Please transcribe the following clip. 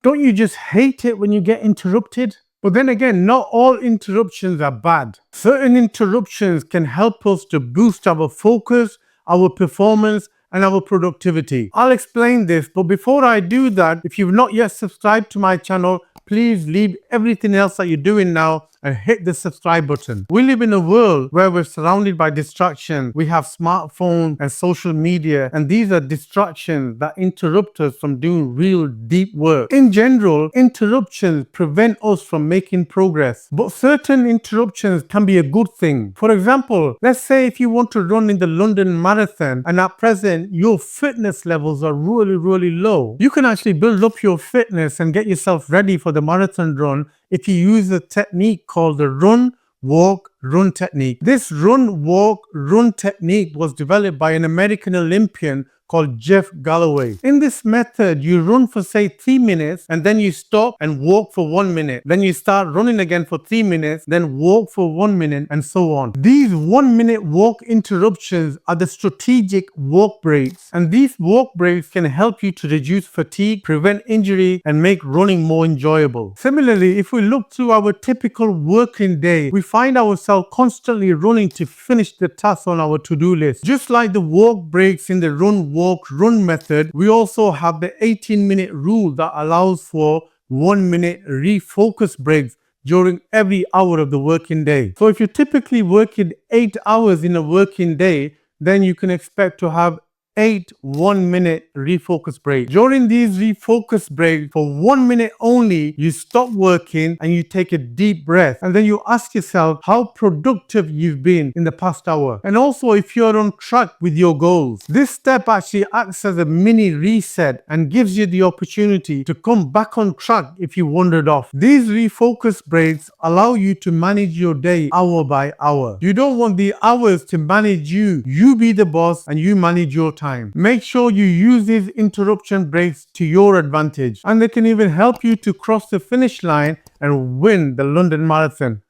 Don't you just hate it when you get interrupted? But then again, not all interruptions are bad. Certain interruptions can help us to boost our focus, our performance, and our productivity. I'll explain this, but before I do that, if you've not yet subscribed to my channel, please leave everything else that you're doing now and hit the subscribe button. We live in a world where we're surrounded by distractions. We have smartphones and social media, and these are distractions that interrupt us from doing real deep work. In general, interruptions prevent us from making progress, but certain interruptions can be a good thing. For example, let's say if you want to run in the London Marathon and at present your fitness levels are really low, you can actually build up your fitness and get yourself ready for the marathon run if you use a technique called the run, walk, run technique. This run, walk, run technique was developed by an American Olympian called Jeff Galloway. In this method, you run for say 3 minutes and then you stop and walk for 1 minute. Then you start running again for 3 minutes, then walk for 1 minute and so on. These 1 minute walk interruptions are the strategic walk breaks. And these walk breaks can help you to reduce fatigue, prevent injury, and make running more enjoyable. Similarly, if we look through our typical working day, we find ourselves constantly running to finish the tasks on our to-do list. Just like the walk breaks in the run, walk, run method, we also have the 18-minute rule that allows for 1 minute refocus breaks during every hour of the working day. So if you're typically working 8 hours in a working day, then you can expect to have 8 1-minute refocus breaks. During these refocus breaks, for 1 minute only, you stop working and you take a deep breath. And then you ask yourself how productive you've been in the past hour. And also if you're on track with your goals. This step actually acts as a mini reset and gives you the opportunity to come back on track if you wandered off. These refocus breaks allow you to manage your day hour by hour. You don't want the hours to manage you. You be the boss and you manage your time. Make sure you use these interruption breaks to your advantage, and they can even help you to cross the finish line and win the London Marathon.